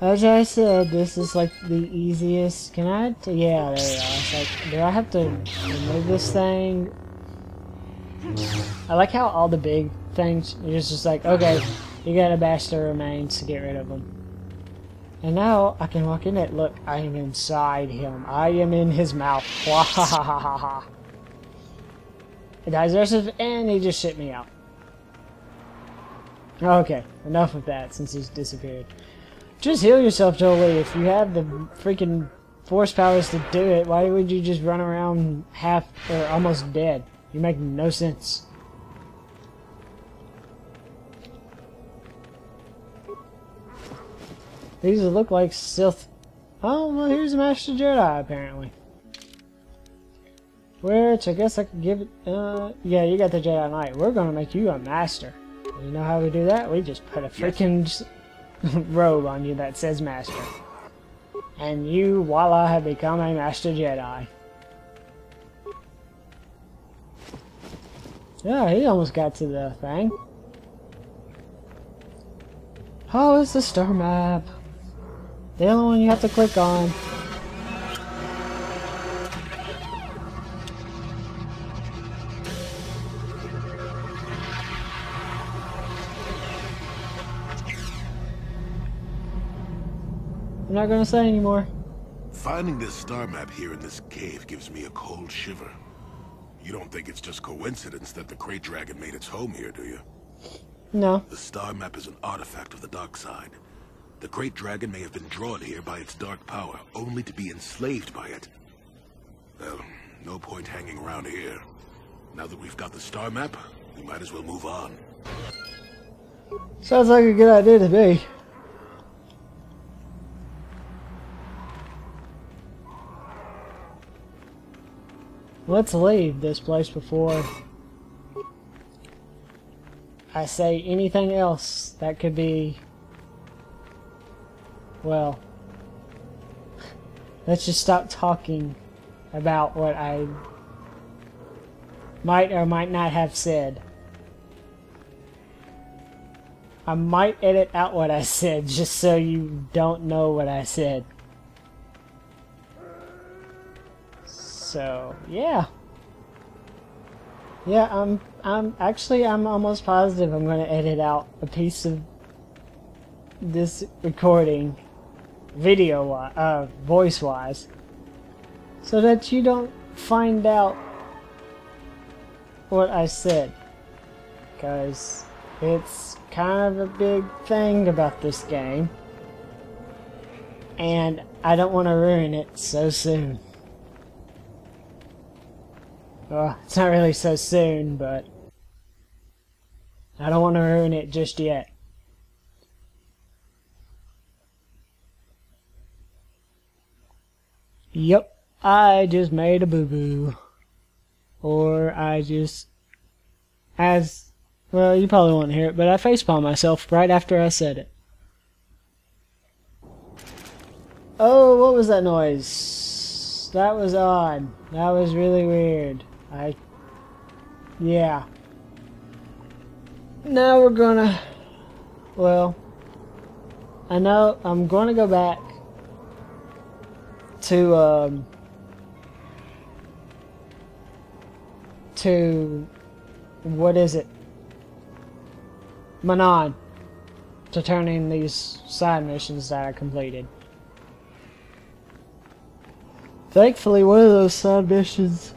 As I said, this is like the easiest. Can I? Yeah, there we are. It's like, do I have to remove this thing? I like how all the big things, it's just like, okay, you gotta bash the remains to get rid of them. And now I can walk in it. Look, I am inside him. I am in his mouth. Wahahaha. Digestive, and he just shit me out. Okay, enough of that since he's disappeared. Just heal yourself, Jolee. If you have the freaking force powers to do it, why would you just run around half or almost dead? You make no sense. These look like Sith. Oh, well, here's a Master Jedi, apparently. Which, I guess I could give it... yeah, you got the Jedi Knight. We're gonna make you a Master. You know how we do that? We just put a freaking robe on you that says Master. And you, voila, have become a Master Jedi. Yeah, he almost got to the thing. Oh, it's the star map. The only one you have to click on. I'm not gonna say anymore. Finding this star map here in this cave gives me a cold shiver. You don't think it's just coincidence that the Great Dragon made its home here, do you? No. The star map is an artifact of the dark side. The Great Dragon may have been drawn here by its dark power, only to be enslaved by it. Well, no point hanging around here. Now that we've got the star map, we might as well move on. Sounds like a good idea to me. Let's leave this place before I say anything else that could be... Well, let's just stop talking about what I might or might not have said. I might edit out what I said just so you don't know what I said. So, yeah. Yeah, I'm almost positive I'm going to edit out a piece of this recording, voice-wise, so that you don't find out what I said, because it's kind of a big thing about this game, and I don't want to ruin it so soon. Well, it's not really so soon, but I don't want to ruin it just yet. Yep, I just made a boo-boo. Or I just... well, you probably won't hear it, but I facepalmed myself right after I said it. Oh, what was that noise? That was odd. That was really weird. Yeah. Now we're gonna... Well, I know I'm gonna go back to what is it? Manon, to turn in these side missions that I completed. Thankfully, one of those side missions,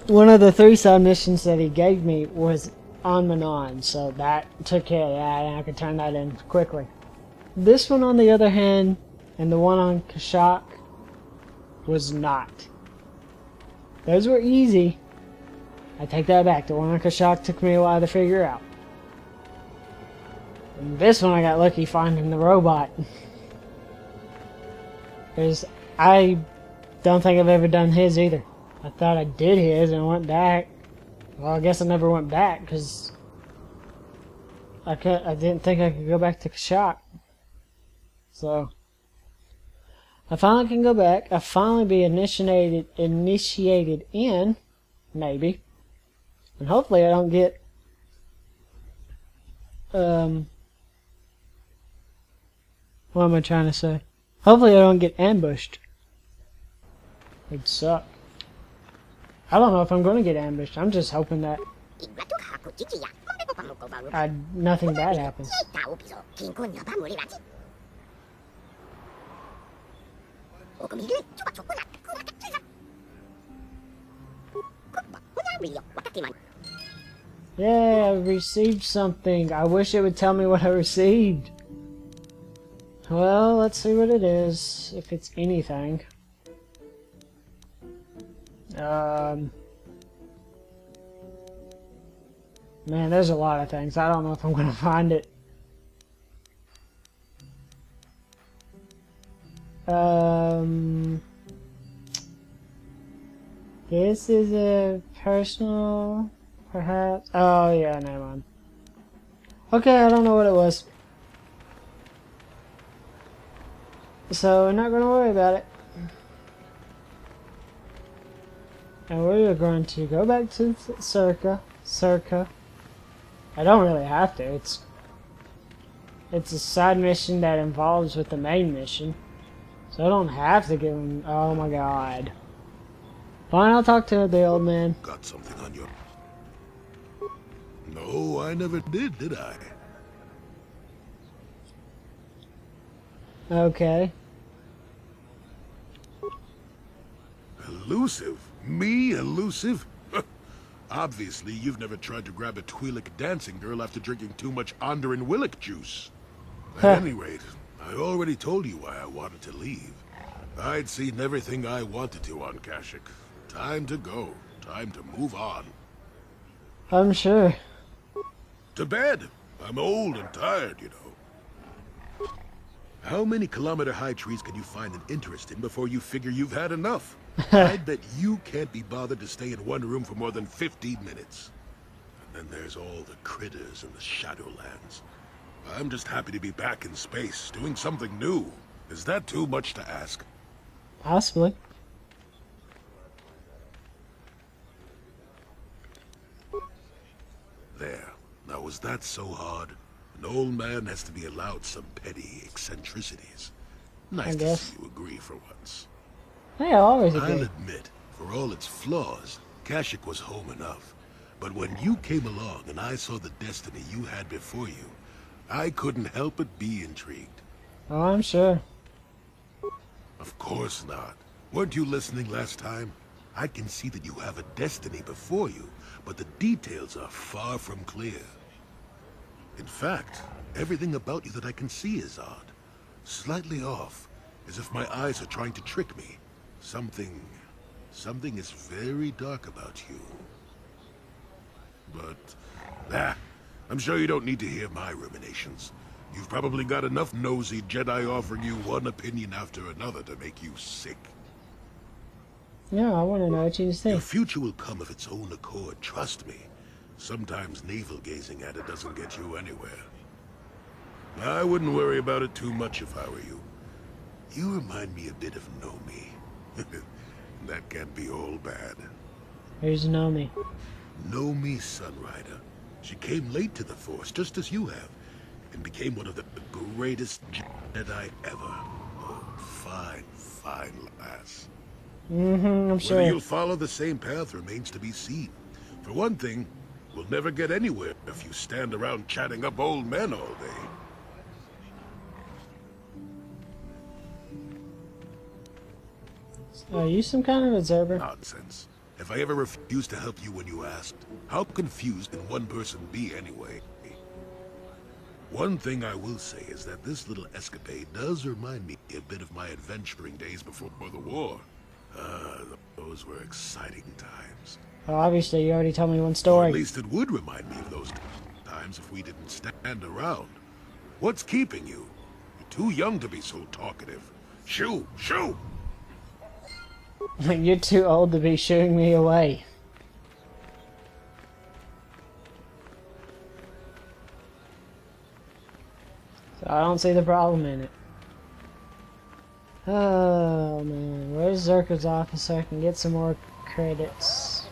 one of the 3 side missions that he gave me was on Manon, so that took care of that, and I could turn that in quickly. This one, on the other hand, and the one on Kashyyyk, was not. Those were easy. I take that back. The one on Kashyyyk took me a while to figure out. And this one I got lucky finding the robot. Because I don't think I've ever done his either. I thought I did his and went back. Well, I guess I never went back because I didn't think I could go back to Kashyyyk. So I finally can go back. I finally be initiated in, maybe, and hopefully I don't get well, What am I trying to say? Hopefully I don't get ambushed. It'd suck. I don't know if I'm going to get ambushed. I'm just hoping that nothing bad happens. Yeah, I received something. I wish it would tell me what I received. Well, let's see what it is, if it's anything. Man, there's a lot of things. I don't know if I'm gonna find it. This is a personal, perhaps. Oh yeah, never mind. Okay, I don't know what it was. So we're not gonna worry about it. And we're going to go back to Circa. I don't really have to. It's a side mission that involves with the main mission. So I don't have to give him... Oh my god. Fine, I'll talk to the old man. Got something on your... No, I never did I? Okay. Elusive? Me, elusive? Obviously, you've never tried to grab a Twi'lek dancing girl after drinking too much Onderan Willick juice. At any rate, I already told you why I wanted to leave. I'd seen everything I wanted to on Kashyyyk. Time to go. Time to move on. I'm sure. To bed. I'm old and tired, you know. How many kilometer-high trees can you find an interest in before you figure you've had enough? I bet you can't be bothered to stay in one room for more than 15 minutes. And then there's all the critters in the Shadowlands. I'm just happy to be back in space, doing something new. Is that too much to ask? Possibly. There. Now, was that so hard? An old man has to be allowed some petty eccentricities. Nice to see you agree for once. Hey, I'll always agree. I'll admit, for all its flaws, Kashyyyk was home enough. But when you came along and I saw the destiny you had before you, I couldn't help but be intrigued. Oh, I'm sure. Of course not. Weren't you listening last time? I can see that you have a destiny before you, but the details are far from clear. In fact, everything about you that I can see is odd. Slightly off, as if my eyes are trying to trick me. Something is very dark about you. But, I'm sure you don't need to hear my ruminations. You've probably got enough nosy Jedi offering you one opinion after another to make you sick. Yeah, I want to know what you say. Your future will come of its own accord, trust me. Sometimes navel-gazing at it doesn't get you anywhere. I wouldn't worry about it too much if I were you. You remind me a bit of Nomi. That can't be all bad. Who's Nomi? Nomi Sunrider. She came late to the Force, just as you have, and became one of the greatest Jedi ever. Oh, fine lass. I'm sure. Whether you'll follow the same path remains to be seen. For one thing, we'll never get anywhere if you stand around chatting up old men all day. Are you some kind of observer? Nonsense. If I ever refused to help you when you asked, how confused can one person be anyway? One thing I will say is that this little escapade does remind me a bit of my adventuring days before the war. Those were exciting times. Well, obviously, you already told me one Or story. at least it would remind me of those times if we didn't stand around. What's keeping you? You're too young to be so talkative. Shoo! Shoo! You're too old to be shooing me away. So I don't see the problem in it. Oh man, where's Zerka's office so I can get some more credits?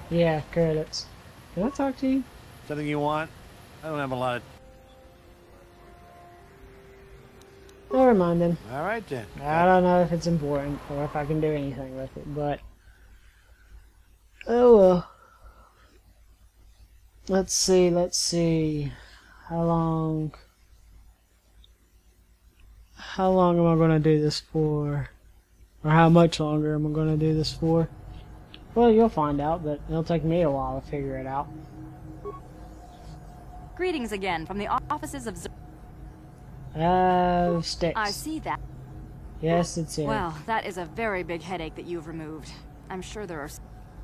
Yeah, credits. Can I talk to you? Something you want? I don't have a lot of... Never mind then. All right then. I don't know if it's important or if I can do anything with it, but oh well. Let's see. How long am I gonna do this for? Or how much longer am I gonna do this for? Well, you'll find out, but it'll take me a while to figure it out. Greetings again from the offices of Sticks. I see that. Yes, it's here. Well, that is a very big headache that you've removed. I'm sure there are...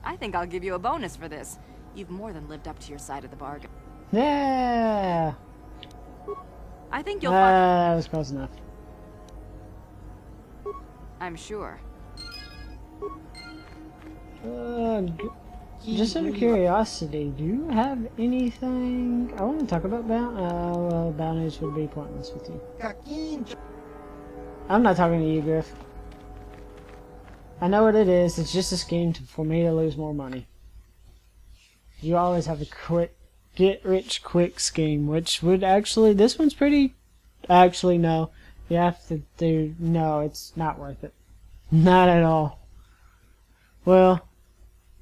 I think I'll give you a bonus for this. You've more than lived up to your side of the bargain. Yeah! I think you'll find... That was close enough. I'm sure. Just out of curiosity, do you have anything... I want to talk about well, bounties would be pointless with you. I'm not talking to you, Griff. I know what it is. It's just a scheme for me to lose more money. You always have a quick, get-rich-quick scheme, which would actually... This one's pretty... Actually, no. You have to do... No, it's not worth it. Not at all. Well...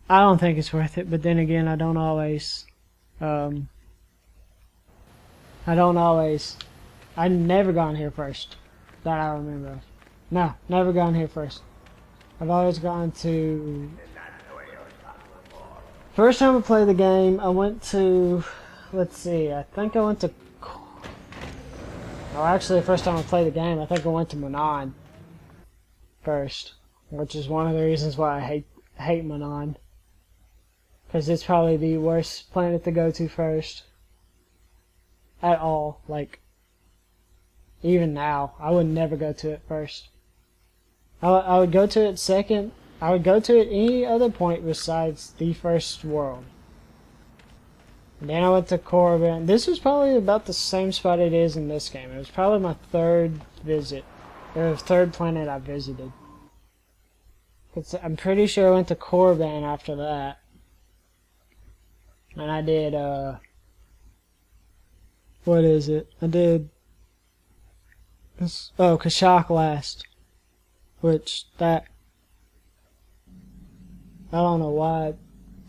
I don't think it's worth it, but then again, I don't always. I've never gone here first, that I remember of. No, never gone here first. I've always gone to... First time I played the game, I went to... Let's see, I think I went to... Oh, actually, the first time I played the game, I think I went to Manon first. Which is one of the reasons why I hate Manon. Because it's probably the worst planet to go to first. At all. Like, even now, I would never go to it first. I would go to it second. I would go to it any other point besides the first world. And then I went to Corbin. This was probably about the same spot it is in this game. It was probably my third visit. Or the third planet I visited. I'm pretty sure I went to Corbin after that. And I did, what is it? I did, Kashak last. Which, I don't know why it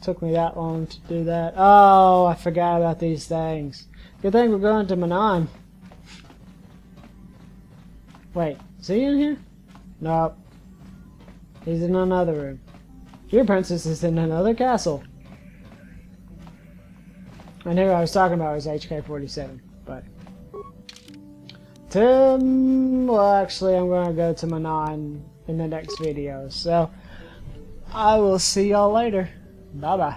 took me that long to do that. Oh, I forgot about these things. Good thing we're going to Manon. Wait, is he in here? Nope. He's in another room. Your princess is in another castle. And who I was talking about was HK-47, but... well, actually, I'm going to go to Manon in the next video, so... I will see y'all later. Bye-bye.